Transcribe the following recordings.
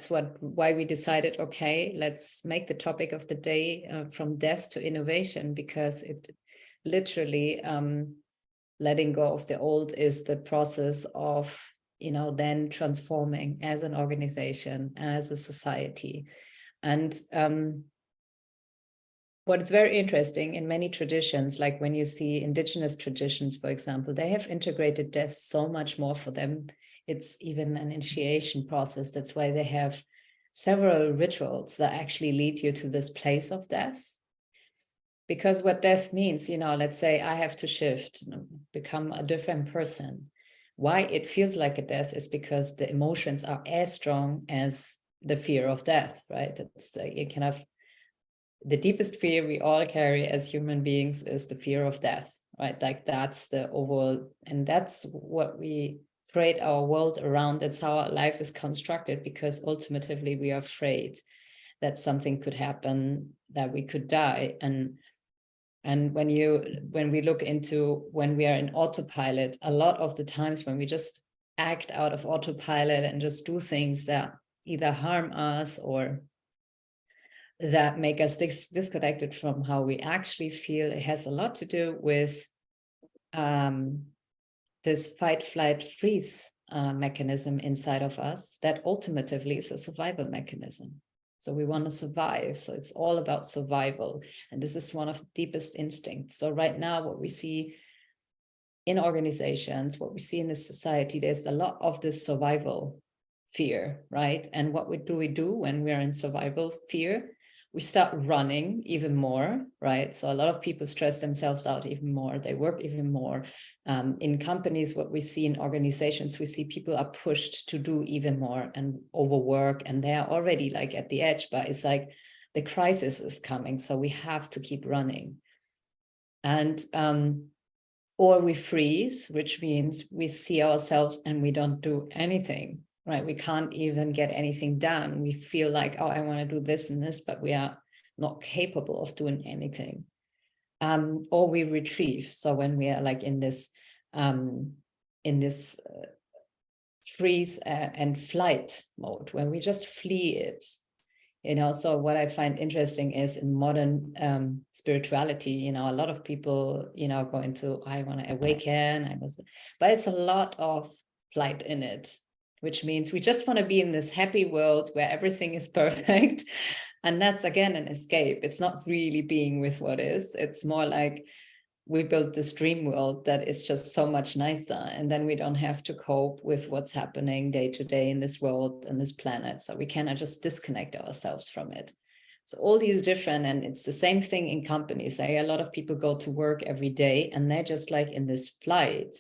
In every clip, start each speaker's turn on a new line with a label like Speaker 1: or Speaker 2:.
Speaker 1: why we decided, okay, let's make the topic of the day from death to innovation, because it literally letting go of the old is the process of, then transforming as an organization, as a society. And what's very interesting in many traditions, like when you see indigenous traditions, for example, they have integrated death so much more for them. It's even an initiation process. That's why they have several rituals that actually lead you to this place of death. Because what death means, let's say I have to shift, become a different person. Why it feels like a death is because the emotions are as strong as the fear of death, right? It's you can have the deepest fear we all carry as human beings is the fear of death, right? Like that's the overall, and that's what we create our world around. That's how our life is constructed, because ultimately we are afraid that something could happen, that we could die. And when we look into when we are in autopilot, a lot of the times when we just act out of autopilot and just do things that either harm us or that make us disconnected from how we actually feel, it has a lot to do with this fight, flight, freeze mechanism inside of us that ultimately is a survival mechanism. So we want to survive. So it's all about survival. And this is one of the deepest instincts. So right now, what we see in organizations, what we see in this society, there's a lot of this survival fear, right? And what do we do when we're in survival fear? We start running even more, right? So a lot of people stress themselves out even more. They work even more. In companies, what we see in organizations, we see people are pushed to do even more and overwork, and they're already like at the edge, but it's like the crisis is coming. So we have to keep running. And, or we freeze, which means we see ourselves and we don't do anything. Right, we can't even get anything done. We feel like, oh, I want to do this and this, but we are not capable of doing anything. Or we retrieve. So when we are like in this freeze and flight mode, when we just flee it, So what I find interesting is in modern spirituality, a lot of people, go into, I want to awaken, but it's a lot of flight in it, which means we just want to be in this happy world where everything is perfect. And that's, again, an escape. It's not really being with what is. It's more like we built this dream world that is just so much nicer. And then we don't have to cope with what's happening day to day in this world and this planet. So we cannot just disconnect ourselves from it. So all these different, and it's the same thing in companies. A lot of people go to work every day and they're just like in this flight,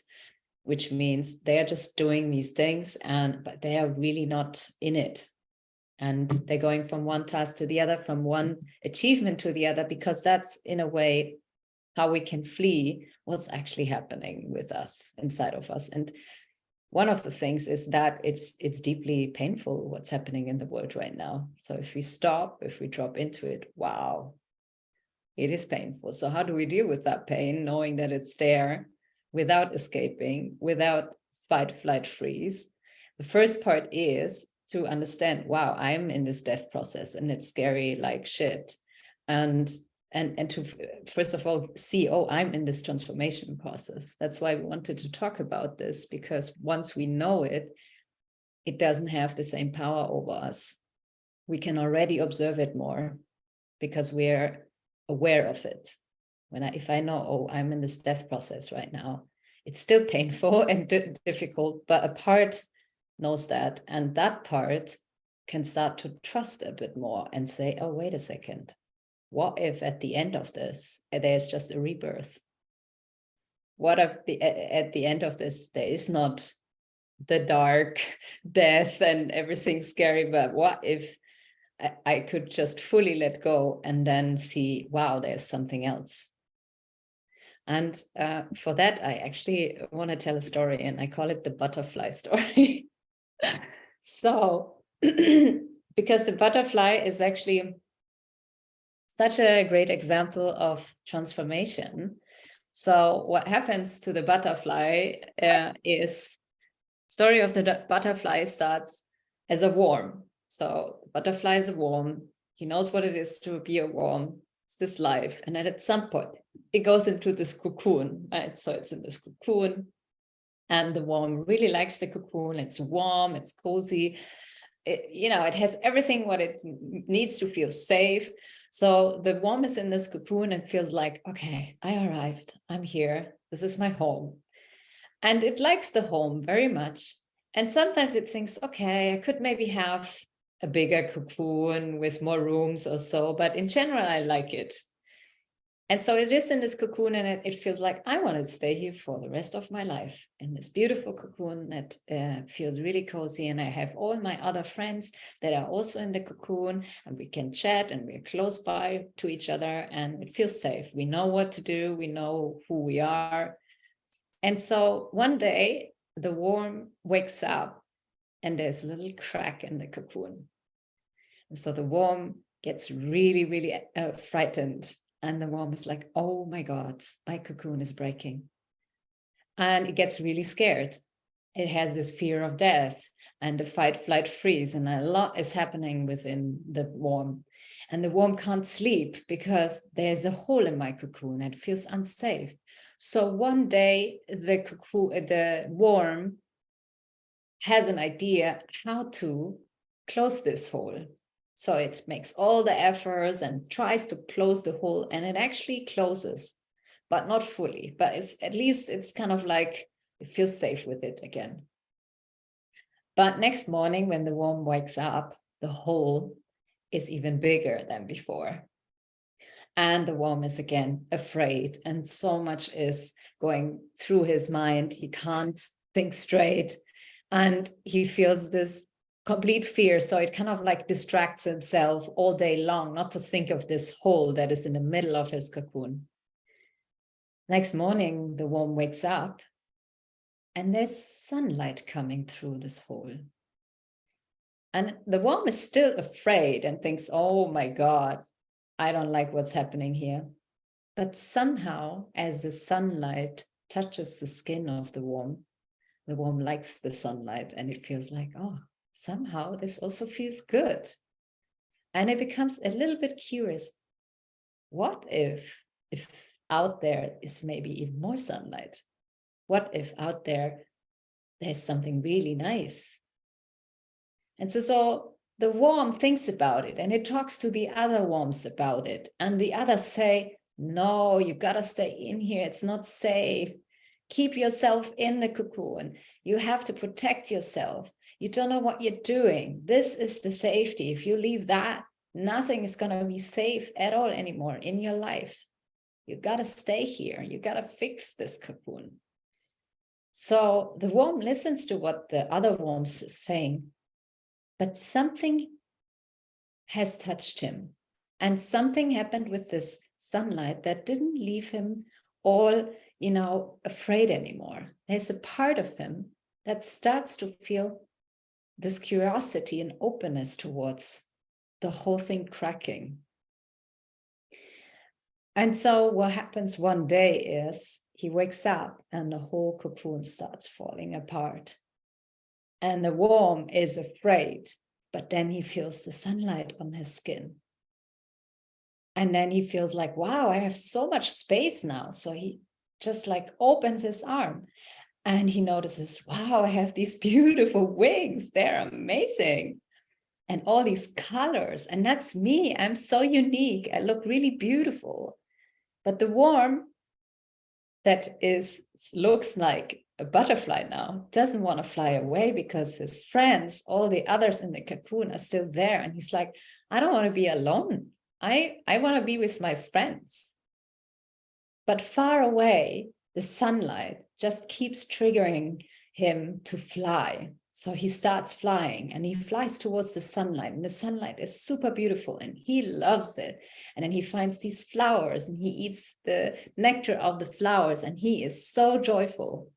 Speaker 1: which means they're just doing these things, but they are really not in it. And they're going from one task to the other, from one achievement to the other, because that's in a way how we can flee what's actually happening with us, inside of us. And one of the things is that it's deeply painful what's happening in the world right now. So if we drop into it, wow, it is painful. So how do we deal with that pain, knowing that it's there, without escaping, without fight, flight, freeze? The first part is to understand, wow, I'm in this death process and it's scary like shit. And to first of all see, oh, I'm in this transformation process. That's why we wanted to talk about this, because once we know it, it doesn't have the same power over us. We can already observe it more because we're aware of it. If I know, oh, I'm in this death process right now, it's still painful and difficult, but a part knows that, and that part can start to trust a bit more and say, oh, wait a second. What if at the end of this, there's just a rebirth? What if at the end of this, there is not the dark death and everything scary, but what if I could just fully let go and then see, wow, there's something else? And for that, I actually want to tell a story, and I call it the butterfly story. So, because the butterfly is actually such a great example of transformation. So what happens to the butterfly is, story of the butterfly starts as a worm. So the butterfly is a worm. He knows what it is to be a worm. It's this life. And then at some point, it goes into this cocoon, right? So it's in this cocoon. And the worm really likes the cocoon. It's warm, it's cozy. It has everything what it needs to feel safe. So the worm is in this cocoon and feels like, okay, I arrived. I'm here. This is my home. And it likes the home very much. And sometimes it thinks, okay, I could maybe have a bigger cocoon with more rooms or so, but in general, I like it. And so it is in this cocoon, and it feels like I want to stay here for the rest of my life in this beautiful cocoon that feels really cozy. And I have all my other friends that are also in the cocoon, and we can chat, and we're close by to each other, and it feels safe. We know what to do. We know who we are. And so one day the worm wakes up and there's a little crack in the cocoon. And so the worm gets really, really frightened. And the worm is like, oh my God, my cocoon is breaking. And it gets really scared. It has this fear of death and the fight, flight, freeze. And a lot is happening within the worm. And the worm can't sleep because there's a hole in my cocoon. It feels unsafe. So one day the worm has an idea how to close this hole. So it makes all the efforts and tries to close the hole, and it actually closes, but not fully. But at least it's kind of like it feels safe with it again. But next morning when the worm wakes up, the hole is even bigger than before. And the worm is again afraid, and so much is going through his mind. He can't think straight, and he feels this complete fear. So it kind of like distracts himself all day long, not to think of this hole that is in the middle of his cocoon. Next morning, the worm wakes up, and there's sunlight coming through this hole. And the worm is still afraid and thinks, oh my God, I don't like what's happening here. But somehow, as the sunlight touches the skin of the worm likes the sunlight, and it feels like, oh, somehow this also feels good. And it becomes a little bit curious. What if out there is maybe even more sunlight? What if out there's something really nice? And so the worm thinks about it, and it talks to the other worms about it. And the others say, no, you gotta stay in here. It's not safe. Keep yourself in the cocoon. You have to protect yourself. You don't know what you're doing. This is the safety. If you leave that, nothing is gonna be safe at all anymore in your life. You gotta stay here. You gotta fix this cocoon. So the worm listens to what the other worms is saying, but something has touched him. And something happened with this sunlight that didn't leave him all, afraid anymore. There's a part of him that starts to feel this curiosity and openness towards the whole thing cracking. And so what happens one day is he wakes up and the whole cocoon starts falling apart. And the worm is afraid, but then he feels the sunlight on his skin. And then he feels like, wow, I have so much space now. So he just like opens his arm and he notices, wow, I have these beautiful wings. They're amazing. And all these colors. And that's me. I'm so unique. I look really beautiful. But the worm that looks like a butterfly now doesn't want to fly away because his friends, all the others in the cocoon, are still there. And he's like, I don't want to be alone. I want to be with my friends. But far away, the sunlight just keeps triggering him to fly. So he starts flying and he flies towards the sunlight, and the sunlight is super beautiful and he loves it. And then he finds these flowers and he eats the nectar of the flowers and he is so joyful.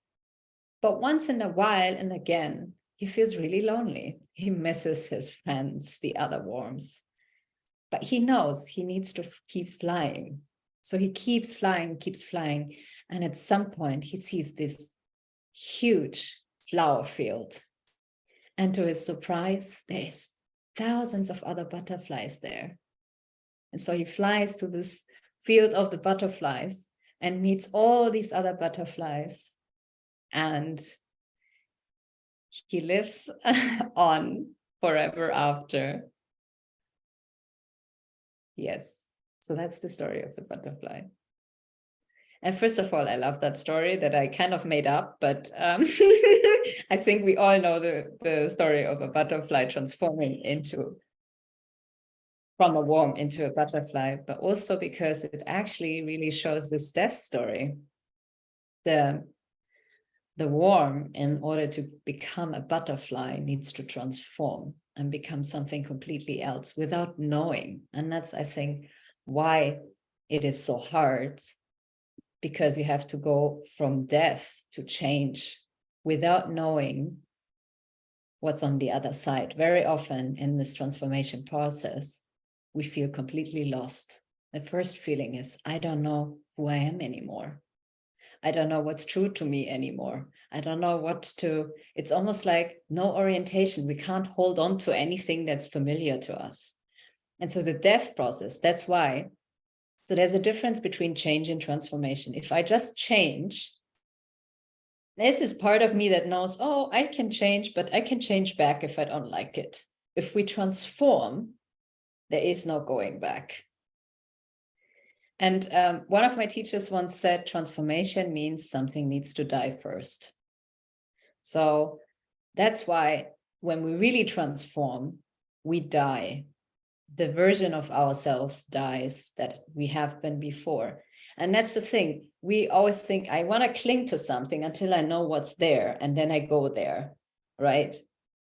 Speaker 1: But once in a while and again, he feels really lonely. He misses his friends, the other worms. But he knows he needs to keep flying. So he keeps flying. And at some point, he sees this huge flower field. And to his surprise, there's thousands of other butterflies there. And so he flies to this field of the butterflies and meets all these other butterflies. And he lives on forever after. Yes. So that's the story of the butterfly. And first of all, I love that story that I kind of made up, but I think we all know the story of a butterfly transforming from a worm into a butterfly, but also because it actually really shows this death story. The worm, in order to become a butterfly, needs to transform and become something completely else without knowing. And that's, I think, why it is so hard, because you have to go from death to change without knowing what's on the other side. Very often in this transformation process, we feel completely lost. The first feeling is, I don't know who I am anymore. I don't know what's true to me anymore. I don't know what to, it's almost like no orientation. We can't hold on to anything that's familiar to us. And so the death process, that's why. So there's a difference between change and transformation. If I just change, this is part of me that knows, oh, I can change, but I can change back if I don't like it. If we transform, there is no going back. And one of my teachers once said, transformation means something needs to die first. So that's why when we really transform, we die. The version of ourselves dies that we have been before. And that's the thing. We always think, I want to cling to something until I know what's there, and then I go there, right?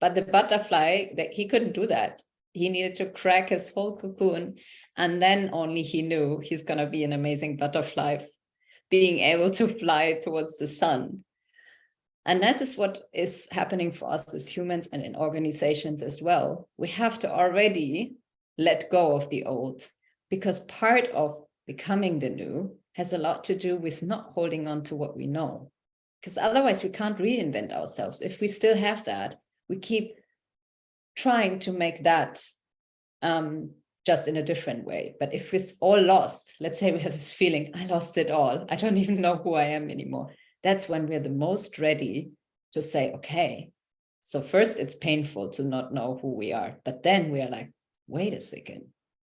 Speaker 1: But the butterfly, he couldn't do that. He needed to crack his whole cocoon, and then only he knew he's going to be an amazing butterfly, being able to fly towards the sun. And that is what is happening for us as humans and in organizations as well. We have to already let go of the old, because part of becoming the new has a lot to do with not holding on to what we know, because otherwise we can't reinvent ourselves. If we still have that, we keep trying to make that just in a different way. But if it's all lost, let's say we have this feeling, I lost it all, I don't even know who I am anymore. That's when we're the most ready to say, okay, so first it's painful to not know who we are, but then we are like, wait a second,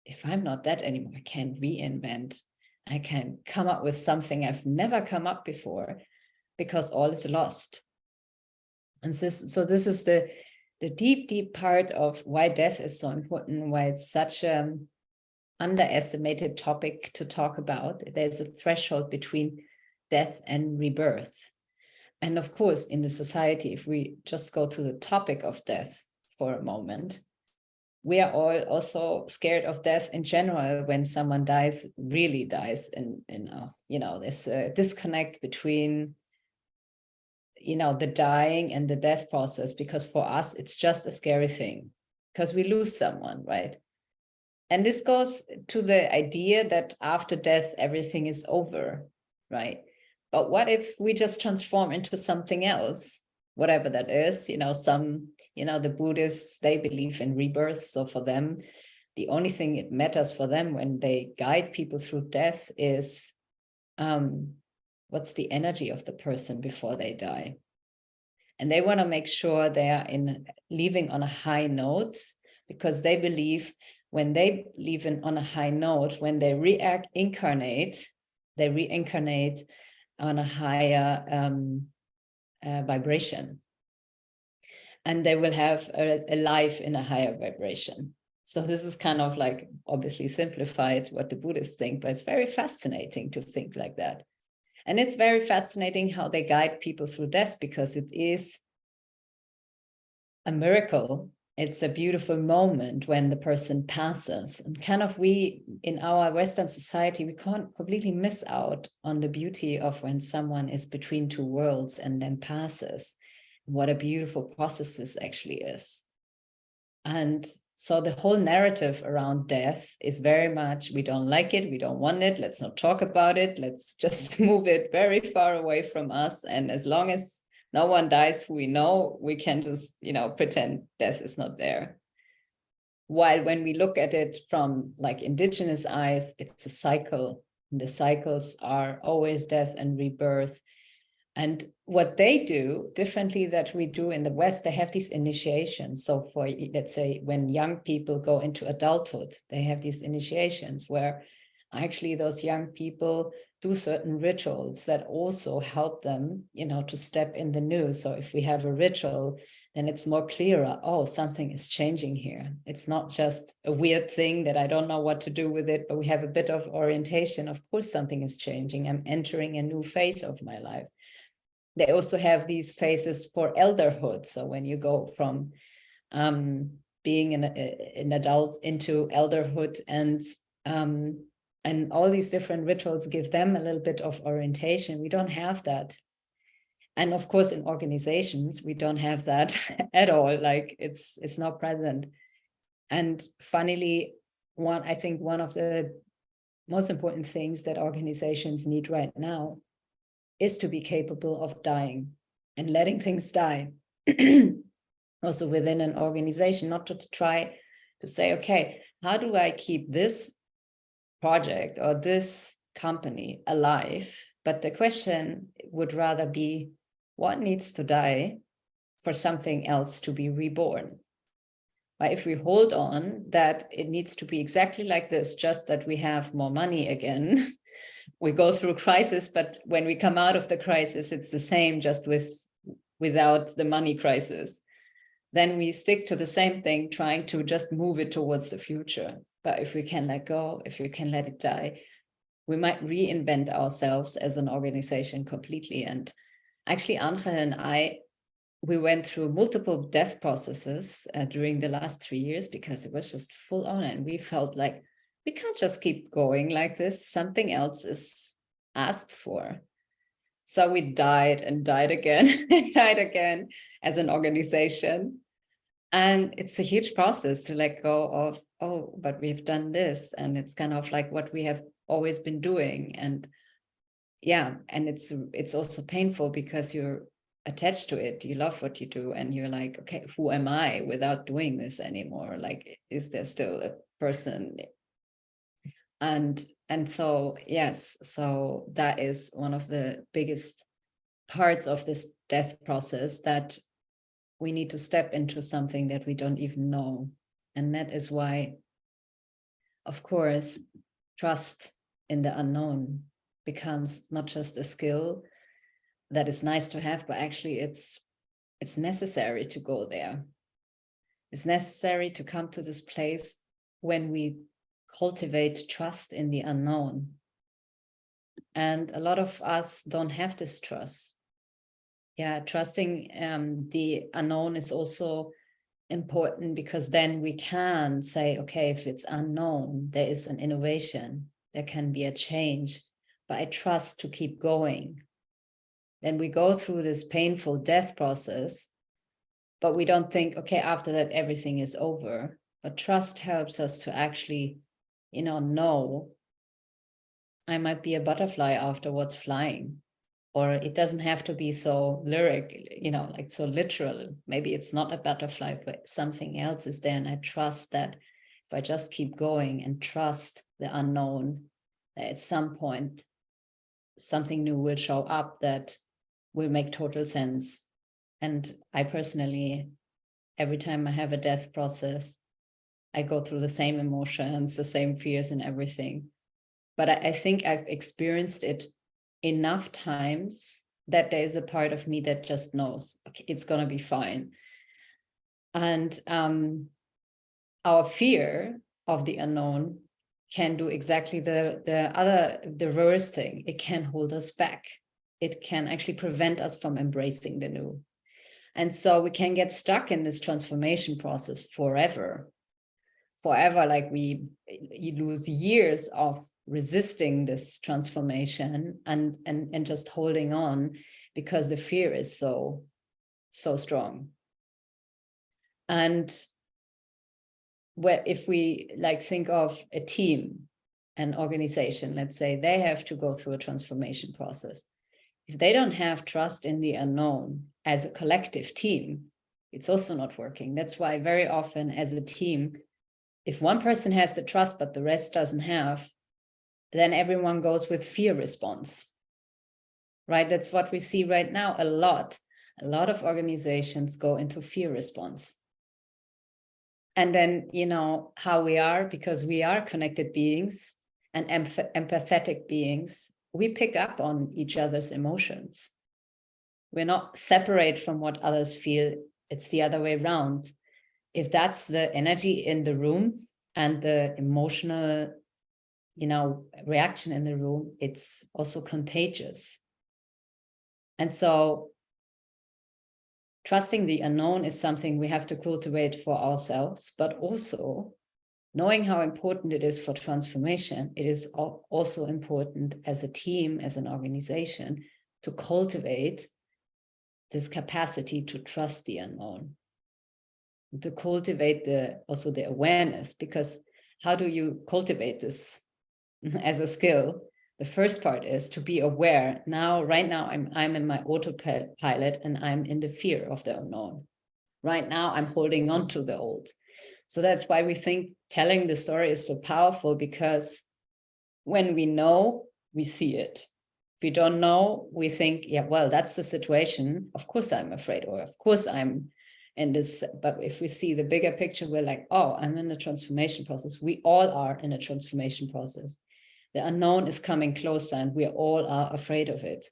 Speaker 1: if I'm not that anymore, I can reinvent. I can come up with something I've never come up before, because all is lost. And so this is the deep, deep part of why death is so important, why it's such an underestimated topic to talk about. There's a threshold between death and rebirth. And of course, in the society, if we just go to the topic of death for a moment, we are all also scared of death in general. When someone dies, really dies, there's a disconnect between, the dying and the death process, because for us, it's just a scary thing because we lose someone, right? And this goes to the idea that after death, everything is over, right? But what if we just transform into something else, whatever that is? The Buddhists, they believe in rebirth. So for them, the only thing it matters for them when they guide people through death is what's the energy of the person before they die. And they want to make sure they are leaving on a high note, because they believe when they leave on a high note, when they reincarnate on a higher vibration. And they will have a life in a higher vibration. So this is kind of like, obviously simplified what the Buddhists think, but it's very fascinating to think like that. And it's very fascinating how they guide people through death, because it is a miracle. It's a beautiful moment when the person passes. And kind of we, in our Western society, we can't completely miss out on the beauty of when someone is between two worlds and then passes. What a beautiful process this actually is. And so the whole narrative around death is very much, we don't like it, we don't want it, let's not talk about it, let's just move it very far away from us. And as long as no one dies who we know, we can just, pretend death is not there. While when we look at it from like indigenous eyes, it's a cycle. The cycles are always death and rebirth. And what they do differently that we do in the West, they have these initiations. So for, let's say, when young people go into adulthood, they have these initiations where actually those young people do certain rituals that also help them, to step in the new. So if we have a ritual, then it's more clearer, oh, something is changing here. It's not just a weird thing that I don't know what to do with it, but we have a bit of orientation. Of course, something is changing. I'm entering a new phase of my life. They also have these phases for elderhood. So when you go from being an adult into elderhood, and all these different rituals give them a little bit of orientation. We don't have that. And of course, in organizations, we don't have that at all. Like it's not present. And funnily, I think one of the most important things that organizations need right now is to be capable of dying and letting things die. Also within an organization, not to try to say, okay, how do I keep this project or this company alive? But the question would rather be, what needs to die for something else to be reborn? But if we hold on that it needs to be exactly like this, just that we have more money again, we go through crisis, but when we come out of the crisis, it's the same, just without the money crisis. Then we stick to the same thing, trying to just move it towards the future. But if we can let go, if we can let it die, we might reinvent ourselves as an organization completely. And actually, Angel and I, we went through multiple death processes during the last 3 years because it was just full on. And we felt like we can't just keep going like this. Something else is asked for. So we died and died again and died again as an organization. And it's a huge process to let go of, oh, but we've done this. And it's kind of like what we have always been doing. And yeah, and it's also painful because you're attached to it. You love what you do. And you're like, okay, who am I without doing this anymore? Like, is there still a person? And so, yes, so that is one of the biggest parts of this death process, that we need to step into something that we don't even know. And that is why, of course, trust in the unknown becomes not just a skill that is nice to have, but actually it's necessary to go there. It's necessary to come to this place when we cultivate trust in the unknown. And a lot of us don't have this trust. Yeah, trusting the unknown is also important, because then we can say, okay, if it's unknown, there is an innovation, there can be a change, but I trust to keep going. Then we go through this painful death process, but we don't think, okay, after that, everything is over. But trust helps us to actually, know I might be a butterfly afterwards flying. Or it doesn't have to be so lyric, like so literal. Maybe it's not a butterfly, but something else is there. And I trust that if I just keep going and trust the unknown, that at some point, something new will show up that will make total sense. And I personally, every time I have a death process, I go through the same emotions, the same fears and everything. But I think I've experienced it enough times that there is a part of me that just knows, okay, it's going to be fine. And our fear of the unknown can do exactly the reverse thing. It can hold us back. It can actually prevent us from embracing the new. And so we can get stuck in this transformation process forever, like you lose years of resisting this transformation and just holding on because the fear is so strong. And if we think of a team, an organization, let's say they have to go through a transformation process. If they don't have trust in the unknown as a collective team, it's also not working. That's why very often as a team, If one person has the trust, but the rest doesn't have, then everyone goes with fear response, right? That's what we see right now a lot. A lot of organizations go into fear response. And then, you know, how we are, because we are connected beings and empathetic beings, we pick up on each other's emotions. We're not separate from what others feel. It's the other way around. If that's the energy in the room and the emotional, you know, reaction in the room, it's also contagious. And so trusting the unknown is something we have to cultivate for ourselves, but also knowing how important it is for transformation. It is also important as a team, as an organization, to cultivate this capacity to trust the unknown, to cultivate also the awareness, because how do you cultivate this as a skill? The first part is to be aware. Right now, I'm in my autopilot and I'm in the fear of the unknown. Right now, I'm holding on to the old. So that's why we think telling the story is so powerful, because when we know, we see it. If we don't know, we think, yeah, well, that's the situation. Of course I'm afraid, or of course I'm in this. But if we see the bigger picture, we're like, oh, I'm in a transformation process. We all are in a transformation process. The unknown is coming closer and we all are afraid of it.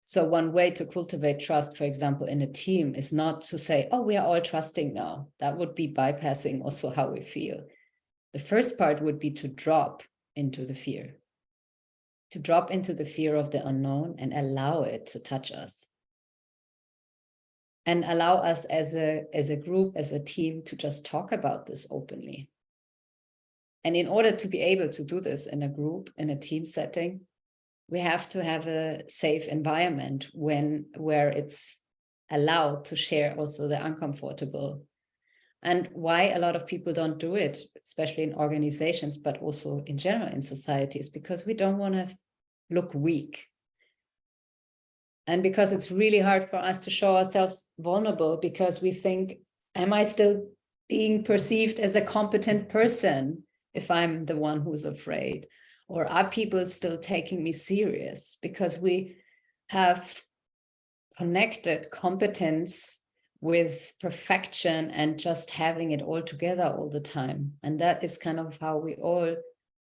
Speaker 1: So one way to cultivate trust, for example, in a team is not to say, oh, we are all trusting now. That would be bypassing also how we feel. The first part would be to drop into the fear, to drop into the fear of the unknown and allow it to touch us. And allow us as a group, as a team, to just talk about this openly. And in order to be able to do this in a group, in a team setting, we have to have a safe environment where it's allowed to share also the uncomfortable. And why a lot of people don't do it, especially in organizations, but also in general in society, is because we don't want to look weak. And because it's really hard for us to show ourselves vulnerable, because we think, am I still being perceived as a competent person if I'm the one who's afraid? Or are people still taking me serious? Because we have connected competence with perfection and just having it all together all the time. And that is kind of how we all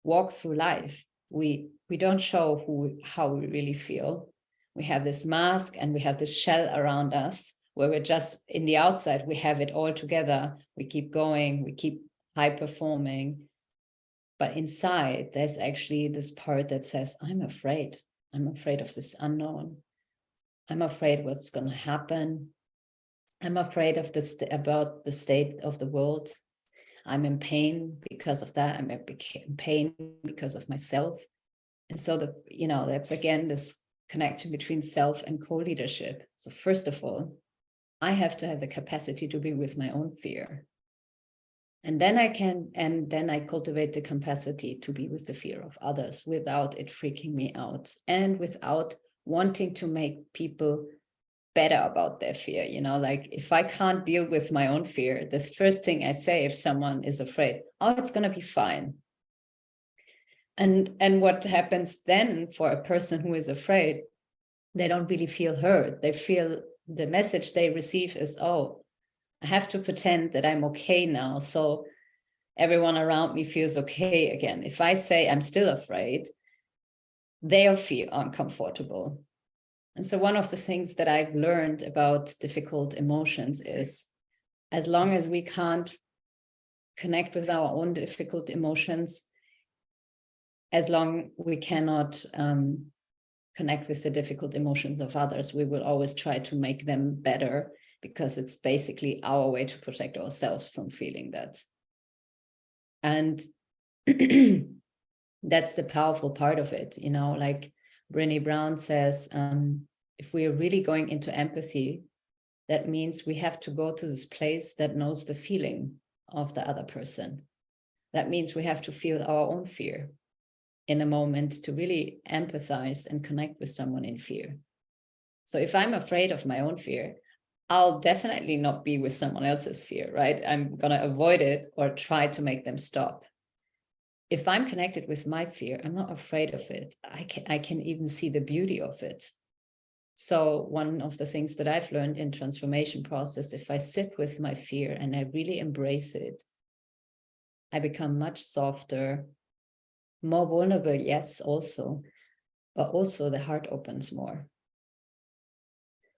Speaker 1: walk through life. We don't show how we really feel. We have this mask and we have this shell around us where we're just in the outside, we have it all together. We keep going, we keep high performing. But inside, there's actually this part that says, I'm afraid. I'm afraid of this unknown. I'm afraid what's going to happen. I'm afraid of about the state of the world. I'm in pain because of that. I'm in pain because of myself. And so that's again this connection between self and co-leadership. So first of all, I have to have the capacity to be with my own fear. And then I cultivate the capacity to be with the fear of others without it freaking me out and without wanting to make people better about their fear. Like if I can't deal with my own fear, the first thing I say if someone is afraid, oh, it's going to be fine. And what happens then for a person who is afraid, they don't really feel heard. They feel the message they receive is, oh, I have to pretend that I'm okay now, so everyone around me feels okay again. If I say I'm still afraid, they'll feel uncomfortable. And so one of the things that I've learned about difficult emotions is, as long as we can't connect with our own difficult emotions, as long we cannot connect with the difficult emotions of others, we will always try to make them better, because it's basically our way to protect ourselves from feeling that. And that's the powerful part of it. Like Brené Brown says, if we are really going into empathy, that means we have to go to this place that knows the feeling of the other person. That means we have to feel our own fear in a moment to really empathize and connect with someone in fear. So if I'm afraid of my own fear, I'll definitely not be with someone else's fear, right? I'm going to avoid it or try to make them stop. If I'm connected with my fear, I'm not afraid of it. I can even see the beauty of it. So one of the things that I've learned in transformation process, if I sit with my fear and I really embrace it, I become much softer, more vulnerable, yes, also, but also the heart opens more.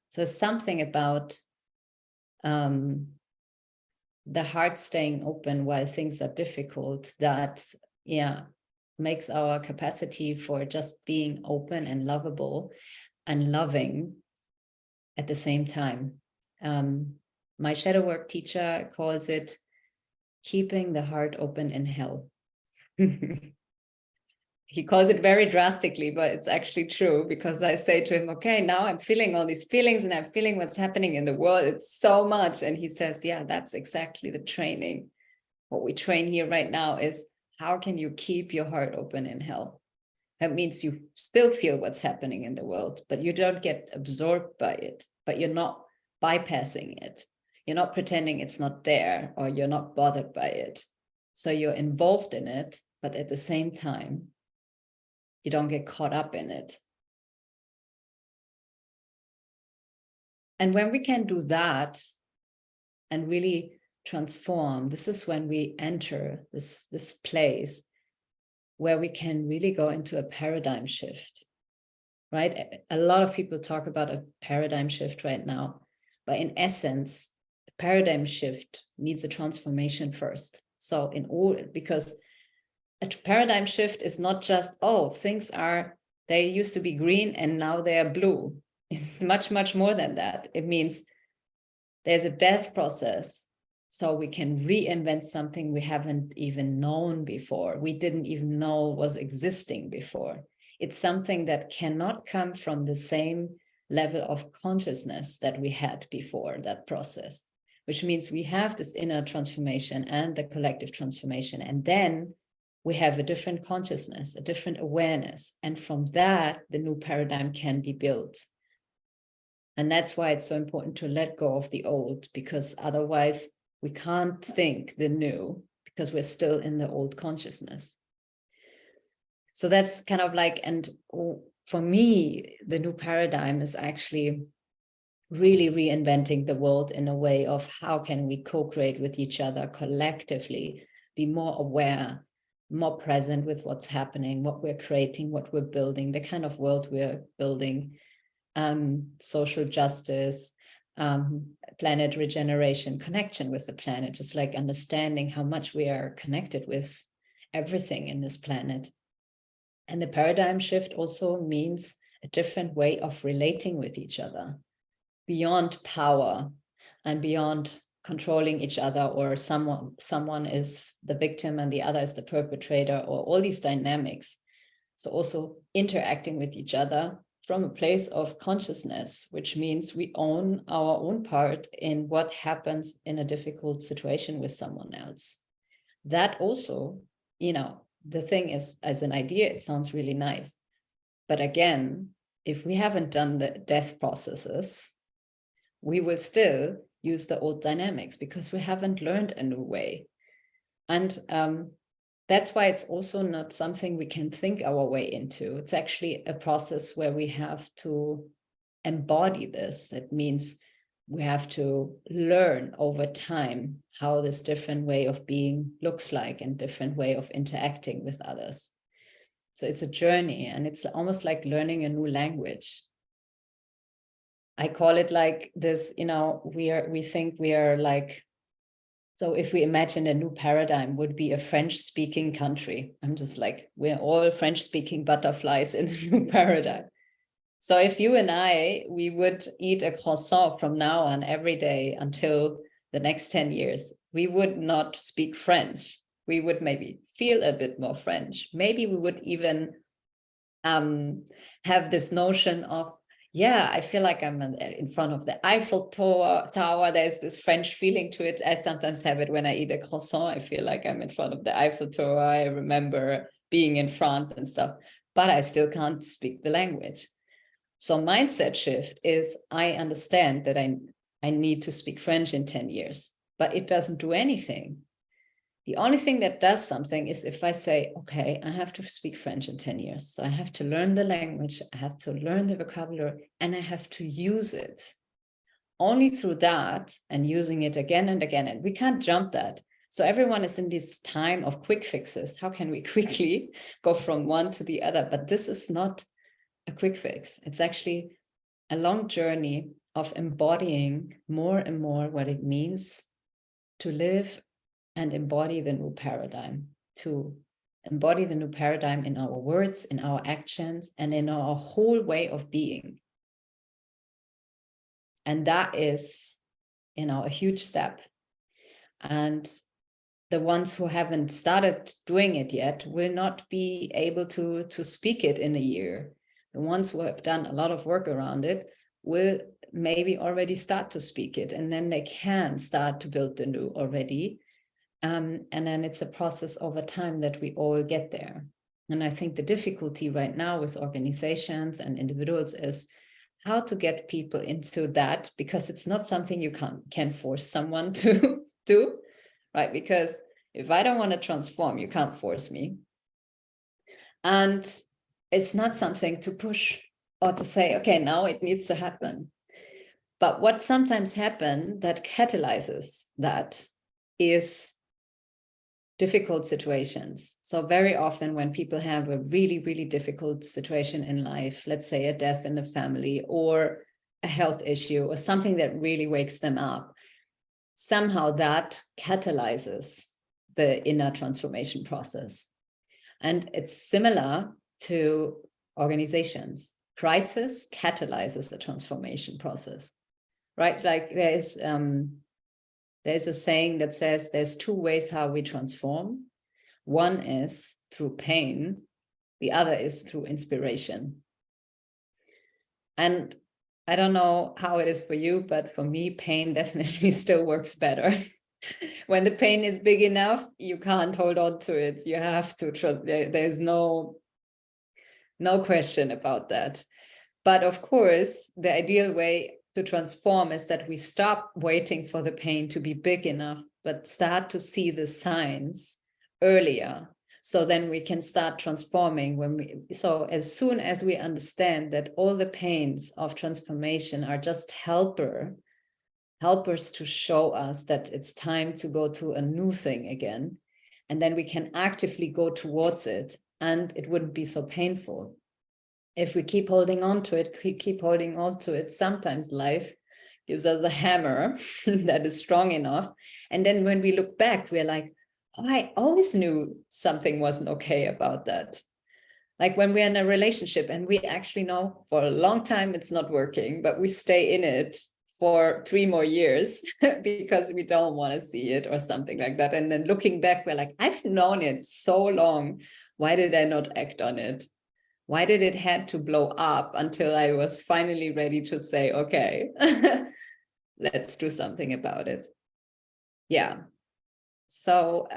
Speaker 1: So something about the heart staying open while things are difficult that, yeah, makes our capacity for just being open and lovable and loving at the same time. My shadow work teacher calls it keeping the heart open in hell. He calls it very drastically, but it's actually true, because I say to him, okay, now I'm feeling all these feelings and I'm feeling what's happening in the world. It's so much. And he says, yeah, that's exactly the training. What we train here right now is how can you keep your heart open in hell? That means you still feel what's happening in the world, but you don't get absorbed by it, but you're not bypassing it. You're not pretending it's not there, or you're not bothered by it. So you're involved in it, but at the same time, you don't get caught up in it. And when we can do that and really transform, this is when we enter this place where we can really go into a paradigm shift, right? A lot of people talk about a paradigm shift right now, but in essence, a paradigm shift needs a transformation first. So in order, because a paradigm shift is not just, oh, things are, they used to be green and now they are blue. It's much, much more than that. It means there's a death process. So we can reinvent something we haven't even known before. We didn't even know was existing before. It's something that cannot come from the same level of consciousness that we had before that process, which means we have this inner transformation and the collective transformation. And then we have a different consciousness, a different awareness. And from that, the new paradigm can be built. And that's why it's so important to let go of the old, because otherwise we can't think the new, because we're still in the old consciousness. So that's kind of like, and for me, the new paradigm is actually really reinventing the world in a way of how can we co-create with each other collectively, be more aware, more present with what's happening, what we're creating, what we're building, the kind of world we're building, social justice, planet regeneration, connection with the planet, just like understanding how much we are connected with everything in this planet. And the paradigm shift also means a different way of relating with each other, beyond power and beyond controlling each other, or someone is the victim and the other is the perpetrator, or all these dynamics. So also interacting with each other from a place of consciousness, which means we own our own part in what happens in a difficult situation with someone else. That also, you know, the thing is, as an idea, it sounds really nice. But again, if we haven't done the death processes, we will still use the old dynamics because we haven't learned a new way. And that's why it's also not something we can think our way into. It's actually a process where we have to embody this. It means we have to learn over time how this different way of being looks like and different way of interacting with others. So it's a journey, and it's almost like learning a new language. I call it like this, you know, we think we are like, so if we imagine a new paradigm would be a French-speaking country, I'm just like, we're all French-speaking butterflies in the new paradigm. So if you and I, we would eat a croissant from now on every day until the next 10 years, we would not speak French. We would maybe feel a bit more French. Maybe we would even have this notion of, yeah, I feel like I'm in front of the Eiffel Tower. There's this French feeling to it. I sometimes have it when I eat a croissant. I feel like I'm in front of the Eiffel Tower. I remember being in France and stuff, but I still can't speak the language. So mindset shift is, I understand that I need to speak French in 10 years, but it doesn't do anything. The only thing that does something is if I say, okay, I have to speak French in 10 years. So I have to learn the language, I have to learn the vocabulary, and I have to use it. Only through that and using it again and again. And we can't jump that. So everyone is in this time of quick fixes. How can we quickly go from one to the other? But this is not a quick fix. It's actually a long journey of embodying more and more what it means to live and embody the new paradigm, to embody the new paradigm in our words, in our actions, and in our whole way of being. And that is, a huge step. And the ones who haven't started doing it yet will not be able to speak it in a year. The ones who have done a lot of work around it will maybe already start to speak it, and then they can start to build the new already. And then it's a process over time that we all get there. And I think the difficulty right now with organizations and individuals is how to get people into that, because it's not something you can force someone to do, right? Because if I don't want to transform, you can't force me. And it's not something to push or to say, okay, now it needs to happen. But what sometimes happens that catalyzes that is difficult situations. So very often when people have a really, really difficult situation in life, let's say a death in the family or a health issue or something that really wakes them up, somehow that catalyzes the inner transformation process. And it's similar to organizations. Crisis catalyzes the transformation process, right? Like there's a saying that says there's two ways how we transform. One is through pain. The other is through inspiration. And I don't know how it is for you, but for me, pain definitely still works better. When the pain is big enough, you can't hold on to it. You have to, there's no question about that. But of course, the ideal way to transform is that we stop waiting for the pain to be big enough, but start to see the signs earlier. So then we can start transforming so as soon as we understand that all the pains of transformation are just helpers to show us that it's time to go to a new thing again. And then we can actively go towards it, and it wouldn't be so painful. If we keep holding on to it, sometimes life gives us a hammer that is strong enough. And then when we look back, we're like, oh, I always knew something wasn't okay about that. Like when we're in a relationship and we actually know for a long time it's not working, but we stay in it for 3 more years because we don't want to see it or something like that. And then looking back, we're like, I've known it so long. Why did I not act on it? Why did it have to blow up until I was finally ready to say, okay, let's do something about it? Yeah. So